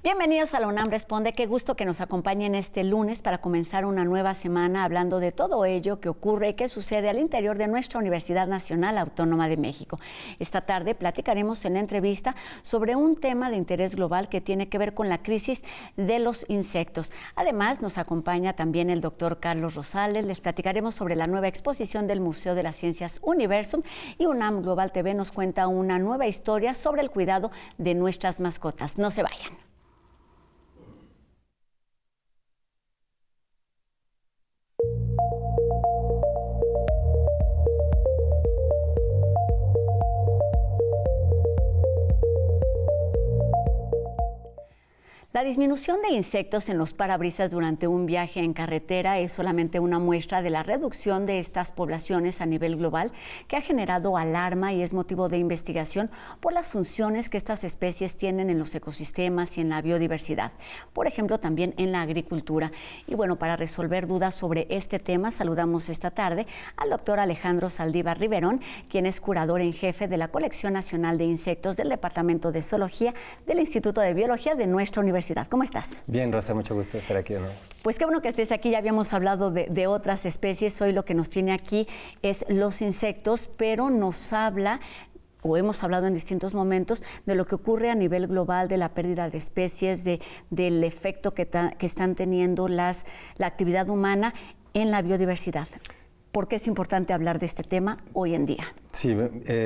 Bienvenidos a la UNAM Responde. Qué gusto que nos acompañen este lunes para comenzar una nueva semana hablando de todo ello que ocurre y que sucede al interior de nuestra Universidad Nacional Autónoma de México. Esta tarde platicaremos en la entrevista sobre un tema de interés global que tiene que ver con la crisis de los insectos. Además, nos acompaña también el doctor Carlos Rosales. Les platicaremos sobre la nueva exposición del Museo de las Ciencias Universum, y UNAM Global TV nos cuenta una nueva historia sobre el cuidado de nuestras mascotas. No se vayan. La disminución de insectos en los parabrisas durante un viaje en carretera es solamente una muestra de la reducción de estas poblaciones a nivel global, que ha generado alarma y es motivo de investigación por las funciones que estas especies tienen en los ecosistemas y en la biodiversidad, por ejemplo, también en la agricultura. Y bueno, para resolver dudas sobre este tema, saludamos esta tarde al doctor Alejandro Saldívar Riverón, quien es curador en jefe de la Colección Nacional de Insectos del Departamento de Zoología del Instituto de Biología de nuestra universidad. ¿Cómo estás? Bien, Rosa, mucho gusto estar aquí de nuevo. Pues qué bueno que estés aquí. Ya habíamos hablado de otras especies. Hoy lo que nos tiene aquí es los insectos, pero nos habla, o hemos hablado en distintos momentos, de lo que ocurre a nivel global, de la pérdida de especies, del efecto que están teniendo la actividad humana en la biodiversidad. ¿Por qué es importante hablar de este tema hoy en día? Sí,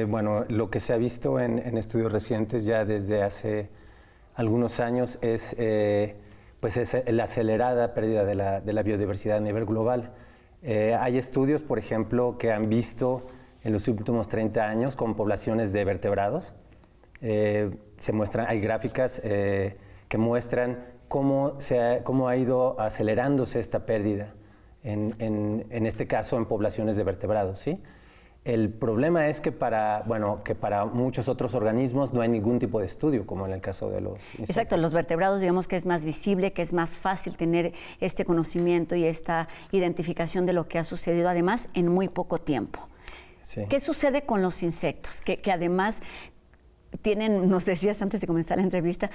bueno, lo que se ha visto en estudios recientes ya desde hace algunos años es la acelerada pérdida de la biodiversidad a nivel global. Hay estudios, por ejemplo, que han visto en los últimos 30 años con poblaciones de vertebrados. Hay gráficas que muestran cómo ha ido acelerándose esta pérdida, en este caso en poblaciones de vertebrados, ¿sí? El problema es que para muchos otros organismos no hay ningún tipo de estudio, como en el caso de los insectos. Exacto, los vertebrados, digamos que es más visible, que es más fácil tener este conocimiento y esta identificación de lo que ha sucedido, además, en muy poco tiempo. Sí. ¿Qué sucede con los insectos? Que además tienen, nos decías antes de comenzar la entrevista,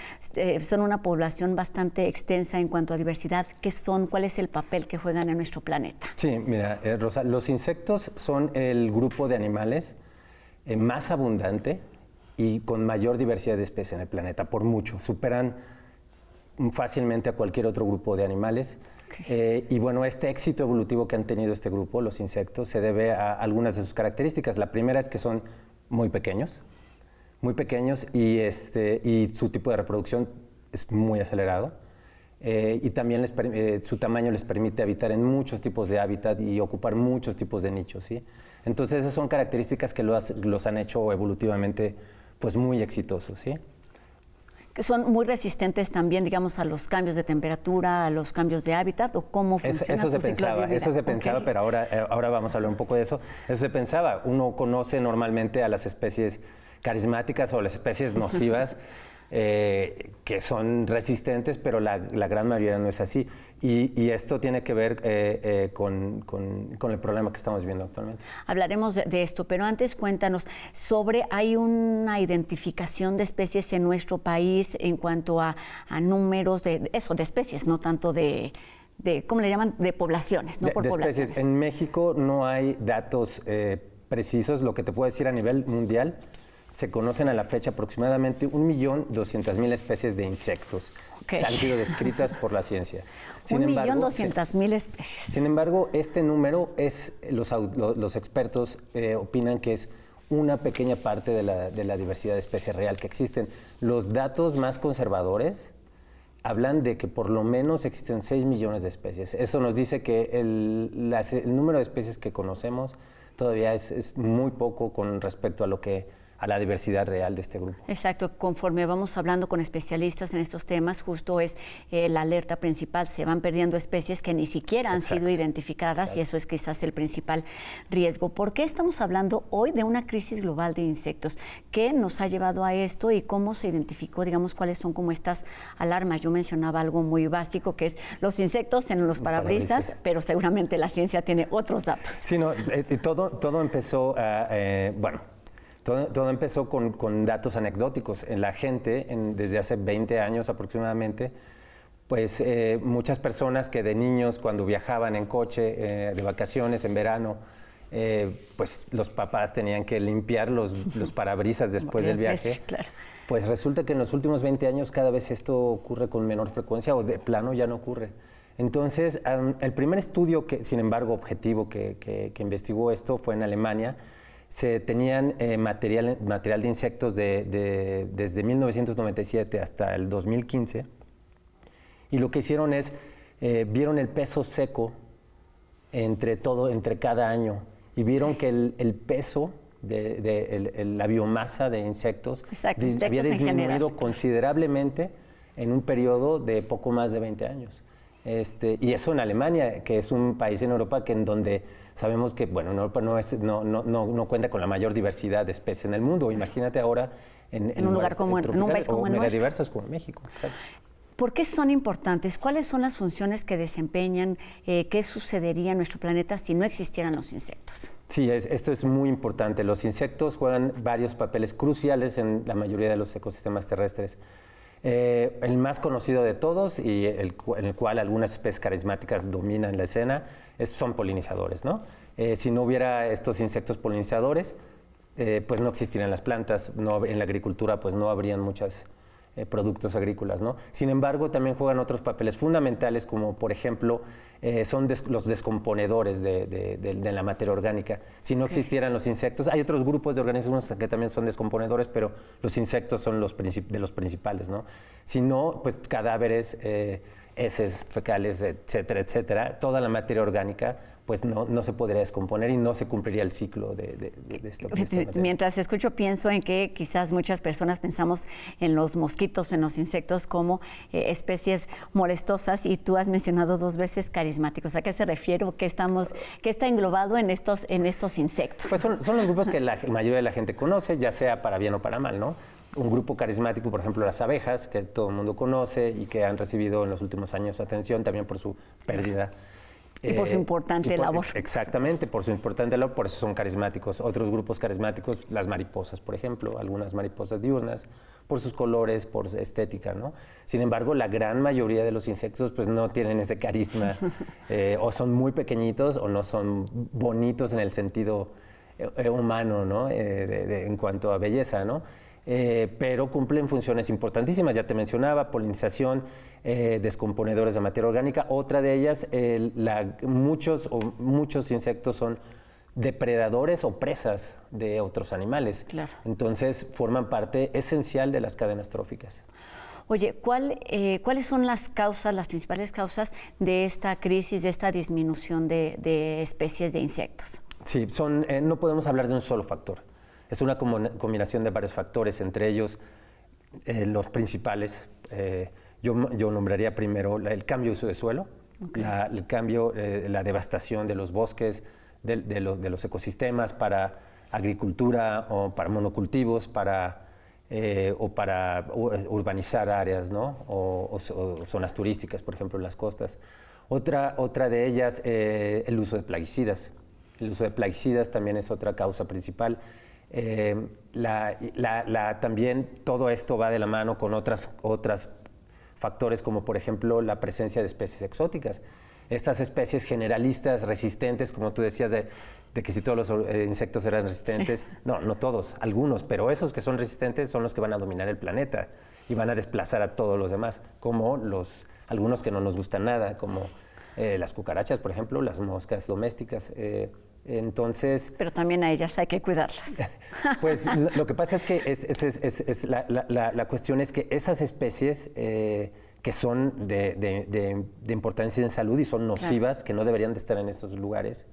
son una población bastante extensa en cuanto a diversidad. ¿Qué son? ¿Cuál es el papel que juegan en nuestro planeta? Sí, mira, Rosa, los insectos son el grupo de animales más abundante y con mayor diversidad de especies en el planeta, por mucho. Superan fácilmente a cualquier otro grupo de animales. Okay. Y bueno, este éxito evolutivo que han tenido este grupo, los insectos, se debe a algunas de sus características. La primera es que son muy pequeños y su tipo de reproducción es muy acelerado, y también su tamaño les permite habitar en muchos tipos de hábitat y ocupar muchos tipos de nichos, ¿sí? Entonces esas son características que los han hecho evolutivamente pues muy exitosos, ¿sí? Que son muy resistentes también, digamos, a los cambios de temperatura, a los cambios de hábitat, o cómo funciona eso su ciclo de vida. Eso se pensaba, pero ahora vamos a hablar un poco de eso. Eso se pensaba. Uno conoce normalmente a las especies carismáticas o las especies nocivas que son resistentes, pero la gran mayoría no es así. Y esto tiene que ver con el problema que estamos viendo actualmente. Hablaremos de esto, pero antes cuéntanos hay una identificación de especies en nuestro país en cuanto a números de especies, no tanto de ¿cómo le llaman? De poblaciones, no por poblaciones. Especies. En México no hay datos precisos. Lo que te puedo decir a nivel mundial, se conocen a la fecha aproximadamente 1.200.000 especies de insectos. Okay. Han sido descritas por la ciencia. 1.200.000 especies. Sin embargo, este número los expertos opinan que es una pequeña parte de la diversidad de especies real que existen. Los datos más conservadores hablan de que por lo menos existen 6 millones de especies. Eso nos dice que el número de especies que conocemos todavía es muy poco con respecto a la diversidad real de este grupo. Exacto, conforme vamos hablando con especialistas en estos temas, justo es la alerta principal, se van perdiendo especies que ni siquiera han sido identificadas. Exacto. Y eso es quizás el principal riesgo. ¿Por qué estamos hablando hoy de una crisis global de insectos? ¿Qué nos ha llevado a esto y cómo se identificó, digamos, cuáles son como estas alarmas? Yo mencionaba algo muy básico, que es los insectos en los parabrisas, pero seguramente la ciencia tiene otros datos. Sí, no, todo empezó Todo empezó con datos anecdóticos. En la gente, desde hace 20 años aproximadamente, pues muchas personas que de niños, cuando viajaban en coche de vacaciones en verano, pues los papás tenían que limpiar los parabrisas después del viaje. Veces, claro. Pues resulta que en los últimos 20 años cada vez esto ocurre con menor frecuencia o de plano ya no ocurre. Entonces, el primer estudio, sin embargo, objetivo que investigó esto fue en Alemania. Se tenían material de insectos desde 1997 hasta el 2015 y lo que hicieron es, vieron el peso seco entre cada año y vieron que el peso la biomasa de insectos había disminuido considerablemente en un periodo de poco más de 20 años. Y eso en Alemania, que es un país en Europa en donde sabemos que, bueno, Europa no cuenta con la mayor diversidad de especies en el mundo. Imagínate ahora en un lugar como en un país como el nuestro. Diversos como México. Exacto. ¿Por qué son importantes? ¿Cuáles son las funciones que desempeñan? ¿Qué sucedería en nuestro planeta si no existieran los insectos? Sí, esto es muy importante. Los insectos juegan varios papeles cruciales en la mayoría de los ecosistemas terrestres. El más conocido de todos y en el cual algunas especies carismáticas dominan la escena son polinizadores, ¿no? Si no hubiera estos insectos polinizadores, pues no existirían las plantas, en la agricultura pues no habrían muchos productos agrícolas, ¿no? Sin embargo, también juegan otros papeles fundamentales como, por ejemplo, son los descomponedores de la materia orgánica. Si no existieran los insectos, hay otros grupos de organismos que también son descomponedores, pero los insectos son de los principales, ¿no? Si no, pues cadáveres, heces fecales, etcétera, etcétera, toda la materia orgánica pues no se podría descomponer y no se cumpliría el ciclo de esto. Mientras escucho, pienso en que quizás muchas personas pensamos en los mosquitos, en los insectos como especies molestosas, y tú has mencionado 2 veces carismáticos. ¿A qué se refiere? ¿Qué está englobado en estos insectos? Pues son los grupos que la mayoría de la gente conoce, ya sea para bien o para mal, ¿no? Un grupo carismático, por ejemplo, las abejas, que todo el mundo conoce y que han recibido en los últimos años atención también por su pérdida. Y por su importante labor. Exactamente, por su importante labor, por eso son carismáticos. Otros grupos carismáticos, las mariposas, por ejemplo, algunas mariposas diurnas, por sus colores, por su estética, ¿no? Sin embargo, la gran mayoría de los insectos pues no tienen ese carisma, o son muy pequeñitos o no son bonitos en el sentido humano, ¿no? En cuanto a belleza, ¿no? Pero cumplen funciones importantísimas, ya te mencionaba, polinización, descomponedores de materia orgánica. Otra de ellas, muchos insectos son depredadores o presas de otros animales. Claro. Entonces forman parte esencial de las cadenas tróficas. Oye, ¿cuáles son las principales causas de esta crisis, de esta disminución de especies de insectos? Sí, no podemos hablar de un solo factor. Es una combinación de varios factores, entre ellos los principales. Yo nombraría primero el cambio de uso de suelo, okay. La devastación de los bosques, de los ecosistemas para agricultura o para monocultivos, o para urbanizar áreas, ¿no? o zonas turísticas, por ejemplo, en las costas. Otra de ellas, el uso de plaguicidas. El uso de plaguicidas también es otra causa principal. También todo esto va de la mano con otras factores, como por ejemplo la presencia de especies exóticas. Estas especies generalistas, resistentes, como tú decías, de que si todos los insectos eran resistentes, sí. No todos, algunos, pero esos que son resistentes son los que van a dominar el planeta y van a desplazar a todos los demás, como algunos que no nos gustan nada, como las cucarachas, por ejemplo, las moscas domésticas. Entonces, pero también a ellas hay que cuidarlas. Pues lo que pasa es que la cuestión es que esas especies que son de importancia en salud y son nocivas, claro. que no deberían de estar en estos lugares,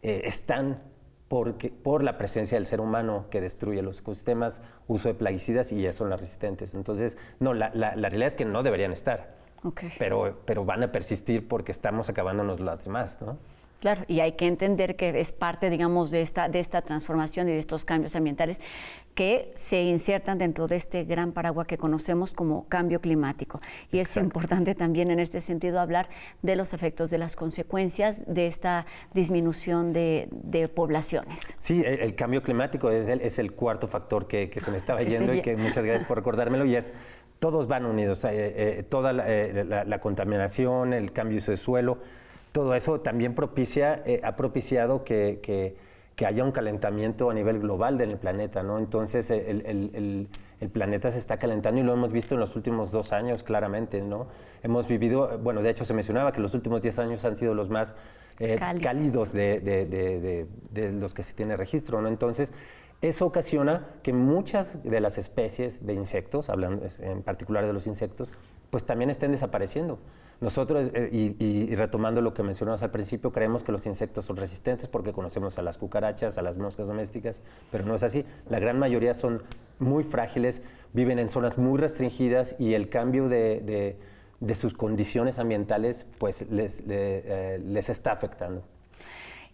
están por la presencia del ser humano que destruye los ecosistemas, uso de plaguicidas, y ya son las resistentes. Entonces, la realidad es que no deberían estar, okay. pero van a persistir porque estamos acabándonos las demás, ¿no? Claro, y hay que entender que es parte, digamos, de esta transformación y de estos cambios ambientales que se insertan dentro de este gran paraguas que conocemos como cambio climático. Y es importante también en este sentido hablar de los efectos, de las consecuencias de esta disminución de poblaciones. Sí, el cambio climático es el cuarto factor que se me estaba yendo y que muchas gracias por recordármelo, y todos van unidos, toda la contaminación, el cambio de suelo, todo eso también ha propiciado que haya un calentamiento a nivel global del planeta, ¿no? Entonces el planeta se está calentando y lo hemos visto en los últimos 2 años claramente, ¿no? Hemos vivido, bueno, de hecho se mencionaba que los últimos 10 años han sido los más cálidos de los que se tiene registro, ¿no? Entonces eso ocasiona que muchas de las especies de insectos, hablando en particular de los insectos, pues también estén desapareciendo. Nosotros, y retomando lo que mencionamos al principio, creemos que los insectos son resistentes porque conocemos a las cucarachas, a las moscas domésticas, pero no es así. La gran mayoría son muy frágiles, viven en zonas muy restringidas y el cambio de sus condiciones ambientales pues les está afectando.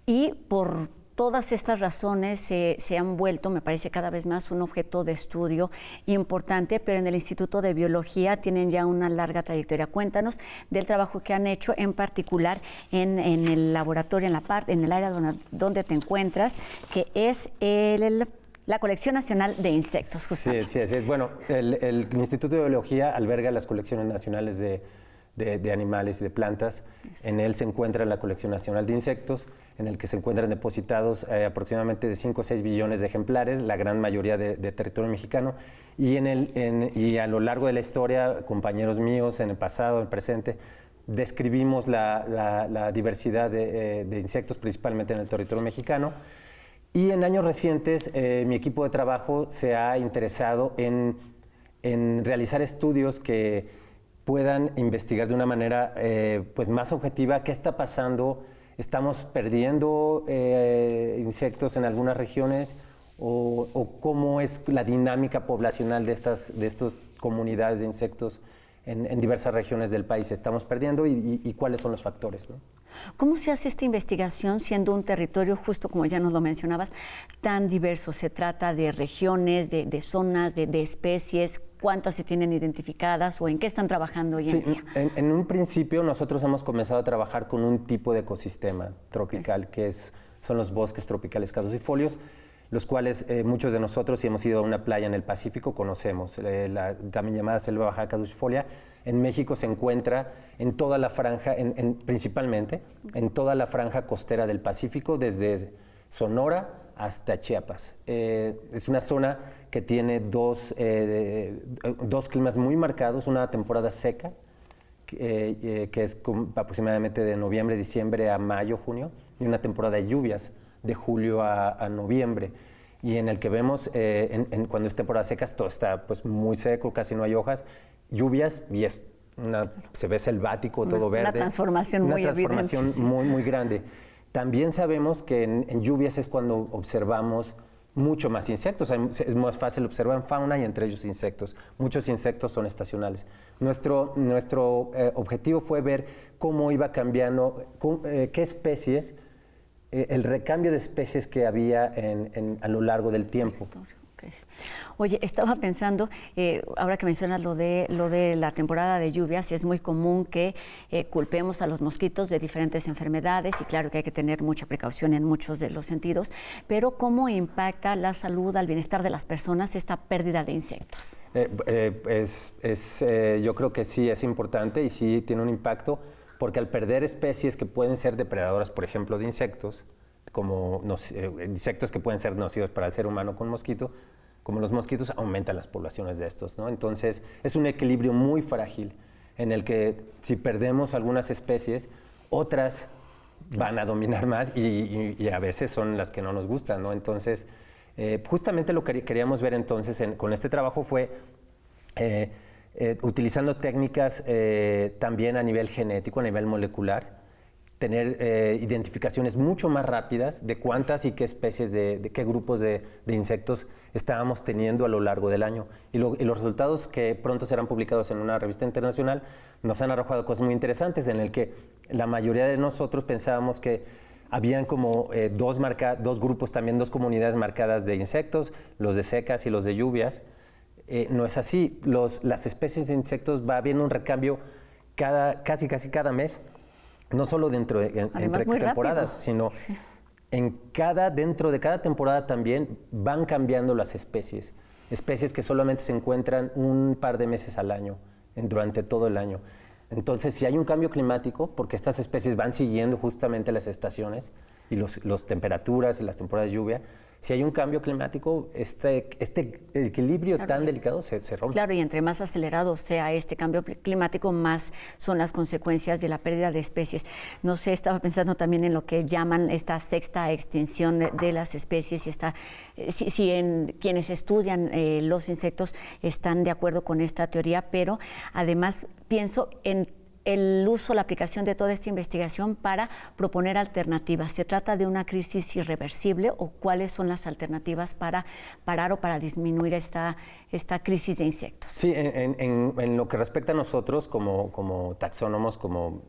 Y por todas estas razones se han vuelto, me parece, cada vez más un objeto de estudio importante, pero en el Instituto de Biología tienen ya una larga trayectoria. Cuéntanos del trabajo que han hecho, en particular en el laboratorio, en el área donde te encuentras, que es la Colección Nacional de Insectos, justamente. Sí, así es. Bueno, el Instituto de Biología alberga las colecciones nacionales de animales y de plantas. En él se encuentra la Colección Nacional de Insectos, en el que se encuentran depositados aproximadamente de 5 o 6 billones de ejemplares, la gran mayoría de territorio mexicano. Y a lo largo de la historia, compañeros míos en el pasado, en el presente, describimos la diversidad de insectos, principalmente en el territorio mexicano. Y en años recientes, mi equipo de trabajo se ha interesado en realizar estudios que puedan investigar de una manera pues más objetiva qué está pasando. ¿Estamos perdiendo insectos en algunas regiones? ¿O cómo es la dinámica poblacional de estas comunidades de insectos en diversas regiones del país? ¿Estamos perdiendo y cuáles son los factores, ¿no? ¿Cómo se hace esta investigación siendo un territorio, justo como ya nos lo mencionabas, tan diverso? ¿Se trata de regiones, de zonas, de especies? ¿Cuántas se tienen identificadas o en qué están trabajando hoy en día? En un principio nosotros hemos comenzado a trabajar con un tipo de ecosistema tropical, son los bosques tropicales caducifolios, los cuales muchos de nosotros, si hemos ido a una playa en el Pacífico, conocemos. La también llamada selva baja caducifolia. En México se encuentra en toda la franja, principalmente en toda la franja costera del Pacífico, desde Sonora hasta Chiapas. Es una zona que tiene dos climas muy marcados, una temporada seca, que es aproximadamente de noviembre, diciembre a mayo, junio, y una temporada de lluvias de julio a noviembre, y en el que vemos cuando es temporada seca todo está pues muy seco, casi no hay hojas, lluvias y se ve selvático, todo verde. Una transformación muy evidente. Una transformación muy, muy grande. También sabemos que en lluvias es cuando observamos mucho más insectos. Es más fácil observar fauna y entre ellos insectos. Muchos insectos son estacionales. Nuestro objetivo fue ver cómo iba cambiando, qué especies, el recambio de especies que había a lo largo del tiempo. Okay. Oye, estaba pensando, ahora que mencionas lo de la temporada de lluvias, es muy común que culpemos a los mosquitos de diferentes enfermedades, y claro que hay que tener mucha precaución en muchos de los sentidos, pero ¿cómo impacta la salud, al bienestar de las personas esta pérdida de insectos? Yo creo que sí es importante y sí tiene un impacto, porque al perder especies que pueden ser depredadoras, por ejemplo, de insectos, como insectos que pueden ser nocivos para el ser humano con mosquito, como los mosquitos, aumentan las poblaciones de estos, ¿no? Entonces, es un equilibrio muy frágil en el que si perdemos algunas especies, otras van a dominar más y a veces son las que no nos gustan, ¿no? Entonces, justamente lo que queríamos ver entonces con este trabajo fue utilizando técnicas también a nivel genético, a nivel molecular, tener identificaciones mucho más rápidas de cuántas y qué especies, de qué grupos de insectos estábamos teniendo a lo largo del año. Y los resultados, que pronto serán publicados en una revista internacional, nos han arrojado cosas muy interesantes, en el que la mayoría de nosotros pensábamos que habían como dos grupos también, dos comunidades marcadas de insectos, los de secas y los de lluvias. No es así. Las especies de insectos va habiendo un recambio casi cada mes, no solo entre temporadas, sino sí. Dentro de cada temporada también van cambiando las especies que solamente se encuentran un par de meses al año, durante todo el año. Entonces, si hay un cambio climático, porque estas especies van siguiendo justamente las estaciones y las temperaturas y las temporadas de lluvia, si hay un cambio climático, este equilibrio tan delicado se rompe. Claro, y entre más acelerado sea este cambio climático, más son las consecuencias de la pérdida de especies. No sé, estaba pensando también en lo que llaman esta sexta extinción de las especies, y quienes estudian los insectos están de acuerdo con esta teoría, pero además pienso en el uso, la aplicación de toda esta investigación para proponer alternativas. ¿Se trata de una crisis irreversible o cuáles son las alternativas para parar o para disminuir esta crisis de insectos? Sí, en lo que respecta a nosotros como taxónomos, como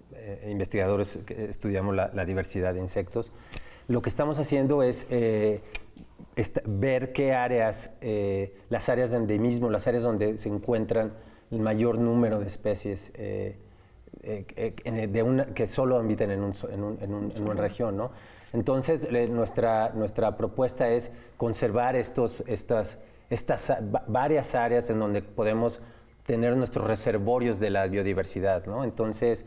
investigadores que estudiamos la diversidad de insectos, lo que estamos haciendo es ver qué áreas, las áreas de endemismo, las áreas donde se encuentran el mayor número de especies que solo habitan en una región, ¿no? Entonces, nuestra propuesta es conservar estas varias áreas en donde podemos tener nuestros reservorios de la biodiversidad, ¿no? Entonces,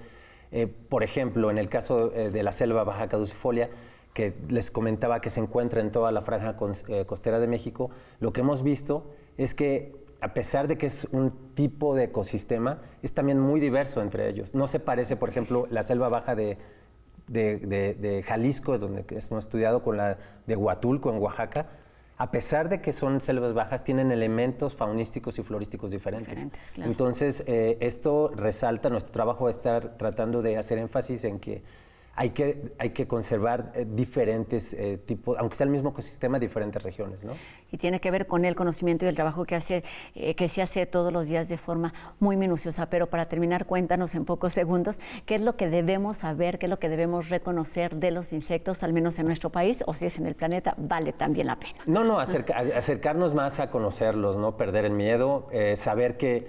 por ejemplo, en el caso de la selva baja caducifolia, que les comentaba que se encuentra en toda la franja costera de México, lo que hemos visto es que a pesar de que es un tipo de ecosistema, es también muy diverso entre ellos. No se parece, por ejemplo, la selva baja de Jalisco, donde hemos estudiado, con la de Huatulco, en Oaxaca. A pesar de que son selvas bajas, tienen elementos faunísticos y florísticos diferentes. Claro. Entonces, esto resalta nuestro trabajo de estar tratando de hacer énfasis en que hay que conservar diferentes tipos, aunque sea el mismo ecosistema, diferentes regiones, ¿no? Y tiene que ver con el conocimiento y el trabajo que se hace todos los días de forma muy minuciosa. Pero para terminar, cuéntanos en pocos segundos qué es lo que debemos saber, qué es lo que debemos reconocer de los insectos, al menos en nuestro país, o si es en el planeta, vale también la pena. No, acercarnos más a conocerlos, no perder el miedo, saber que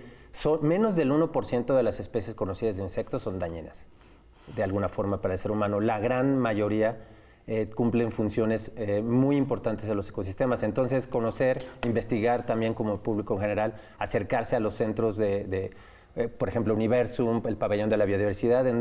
menos del 1% de las especies conocidas de insectos son dañinas de alguna forma para el ser humano. La gran mayoría cumplen funciones muy importantes en los ecosistemas. Entonces, conocer, investigar también como público en general, acercarse a los centros por ejemplo, Universum, el pabellón de la biodiversidad, en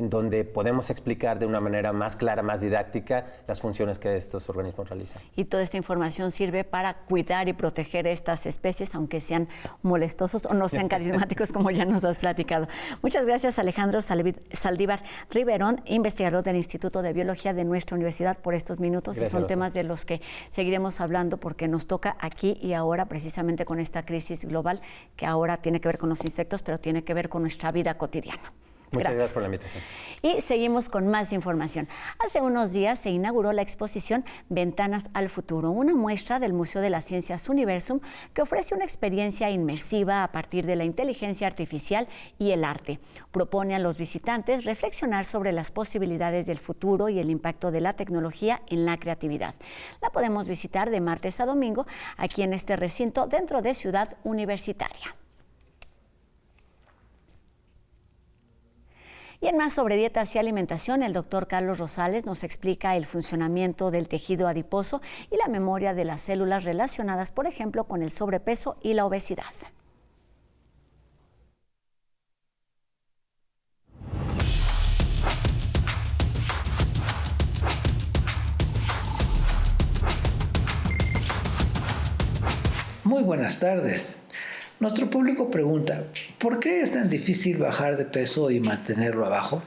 donde podemos explicar de una manera más clara, más didáctica, las funciones que estos organismos realizan. Y toda esta información sirve para cuidar y proteger estas especies, aunque sean molestosos o no sean carismáticos, como ya nos has platicado. Muchas gracias, Alejandro Saldívar Riverón, investigador del Instituto de Biología de nuestra universidad, por estos minutos. Gracias, y son temas de los que seguiremos hablando porque nos toca aquí y ahora, precisamente con esta crisis global, que ahora tiene que ver con los insectos, pero tiene que ver con nuestra vida cotidiana. Muchas gracias por la invitación. Y seguimos con más información. Hace unos días se inauguró la exposición Ventanas al Futuro, una muestra del Museo de las Ciencias Universum que ofrece una experiencia inmersiva a partir de la inteligencia artificial y el arte. Propone a los visitantes reflexionar sobre las posibilidades del futuro y el impacto de la tecnología en la creatividad. La podemos visitar de martes a domingo aquí en este recinto dentro de Ciudad Universitaria. Y en más sobre dietas y alimentación, el doctor Carlos Rosales nos explica el funcionamiento del tejido adiposo y la memoria de las células relacionadas, por ejemplo, con el sobrepeso y la obesidad. Muy buenas tardes. Nuestro público pregunta, ¿por qué es tan difícil bajar de peso y mantenerlo abajo?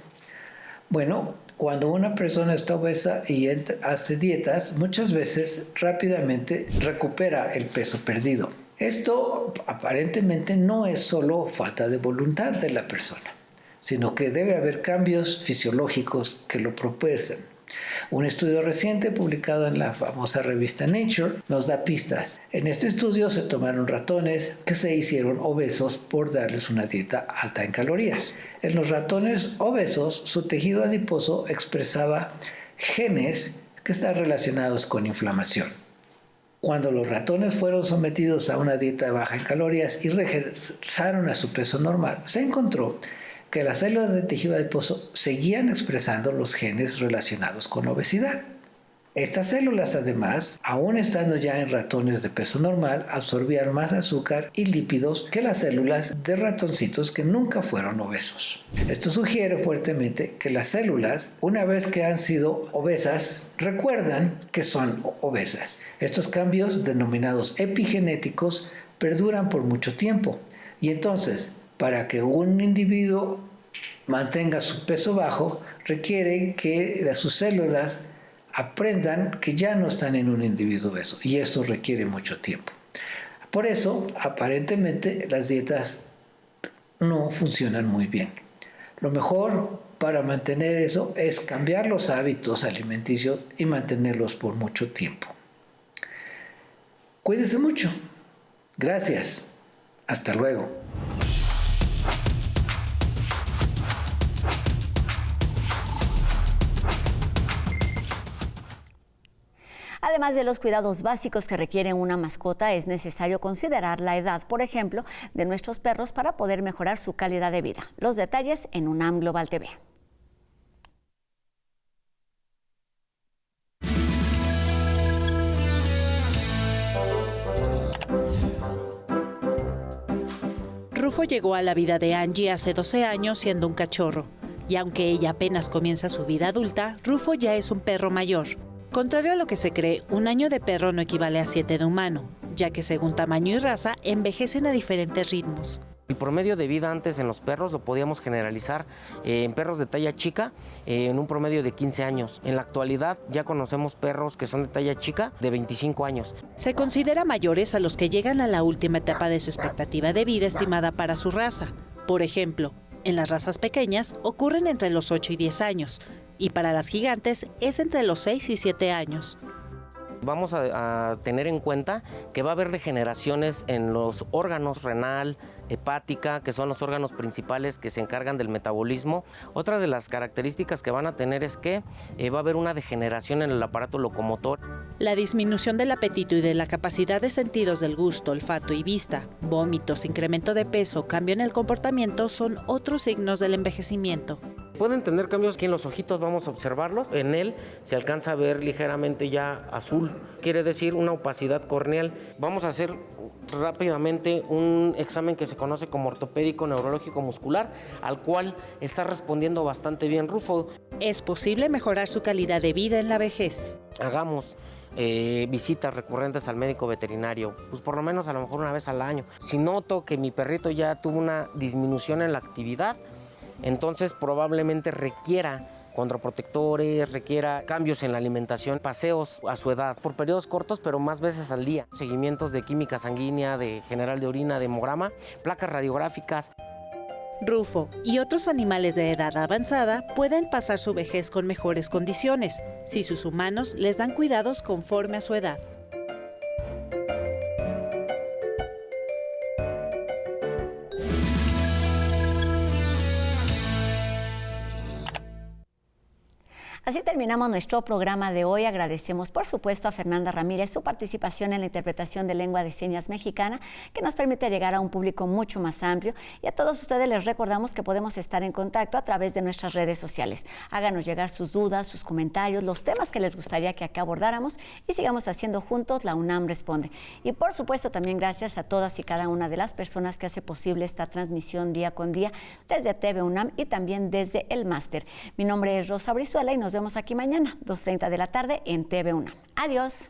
Bueno, cuando una persona está obesa y hace dietas, muchas veces rápidamente recupera el peso perdido. Esto aparentemente no es solo falta de voluntad de la persona, sino que debe haber cambios fisiológicos que lo propulsen. Un estudio reciente publicado en la famosa revista Nature nos da pistas. En este estudio se tomaron ratones que se hicieron obesos por darles una dieta alta en calorías. En los ratones obesos, su tejido adiposo expresaba genes que están relacionados con inflamación. Cuando los ratones fueron sometidos a una dieta baja en calorías y regresaron a su peso normal, se encontró que las células de tejido adiposo seguían expresando los genes relacionados con obesidad. Estas células, además, aún estando ya en ratones de peso normal, absorbían más azúcar y lípidos que las células de ratoncitos que nunca fueron obesos. Esto sugiere fuertemente que las células, una vez que han sido obesas, recuerdan que son obesas. Estos cambios, denominados epigenéticos, perduran por mucho tiempo. Y entonces, para que un individuo mantenga su peso bajo, requiere que sus células aprendan que ya no están en un individuo obeso, y esto requiere mucho tiempo. Por eso, aparentemente, las dietas no funcionan muy bien. Lo mejor para mantener eso es cambiar los hábitos alimenticios y mantenerlos por mucho tiempo. Cuídese mucho. Gracias. Hasta luego. Además de los cuidados básicos que requiere una mascota, es necesario considerar la edad, por ejemplo, de nuestros perros para poder mejorar su calidad de vida. Los detalles en UNAM Global TV. Rufo llegó a la vida de Angie hace 12 años siendo un cachorro. Y aunque ella apenas comienza su vida adulta, Rufo ya es un perro mayor. Contrario a lo que se cree, un año de perro no equivale a 7 de humano, ya que según tamaño y raza, envejecen a diferentes ritmos. El promedio de vida antes en los perros lo podíamos generalizar en perros de talla chica en un promedio de 15 años. En la actualidad ya conocemos perros que son de talla chica de 25 años. Se considera mayores a los que llegan a la última etapa de su expectativa de vida estimada para su raza. Por ejemplo, en las razas pequeñas ocurren entre los 8 y 10 años, y para las gigantes es entre los 6 y 7 años. Vamos a tener en cuenta que va a haber degeneraciones en los órganos renal, hepática, que son los órganos principales que se encargan del metabolismo. Otra de las características que van a tener es que va a haber una degeneración en el aparato locomotor. La disminución del apetito y de la capacidad de sentidos del gusto, olfato y vista, vómitos, incremento de peso, cambio en el comportamiento son otros signos del envejecimiento. Pueden tener cambios aquí en los ojitos, vamos a observarlos. En él se alcanza a ver ligeramente ya azul, quiere decir una opacidad corneal. Vamos a hacer rápidamente un examen que se conoce como ortopédico neurológico muscular, al cual está respondiendo bastante bien Rufo. Es posible mejorar su calidad de vida en la vejez. Hagamos visitas recurrentes al médico veterinario, pues por lo menos a lo mejor una vez al año. Si noto que mi perrito ya tuvo una disminución en la actividad, entonces probablemente requiera condroprotectores, requiera cambios en la alimentación, paseos a su edad, por periodos cortos pero más veces al día, seguimientos de química sanguínea, de general de orina, de hemograma, placas radiográficas. Rufo y otros animales de edad avanzada pueden pasar su vejez con mejores condiciones, si sus humanos les dan cuidados conforme a su edad. Así terminamos nuestro programa de hoy. Agradecemos, por supuesto, a Fernanda Ramírez su participación en la interpretación de lengua de señas mexicana, que nos permite llegar a un público mucho más amplio. Y a todos ustedes les recordamos que podemos estar en contacto a través de nuestras redes sociales. Háganos llegar sus dudas, sus comentarios, los temas que les gustaría que acá abordáramos y sigamos haciendo juntos La UNAM Responde. Y por supuesto también gracias a todas y cada una de las personas que hace posible esta transmisión día con día desde TV UNAM y también desde el máster. Mi nombre es Rosa Brizuela y nos vemos aquí mañana, 2:30 de la tarde en TV UNAM. Adiós.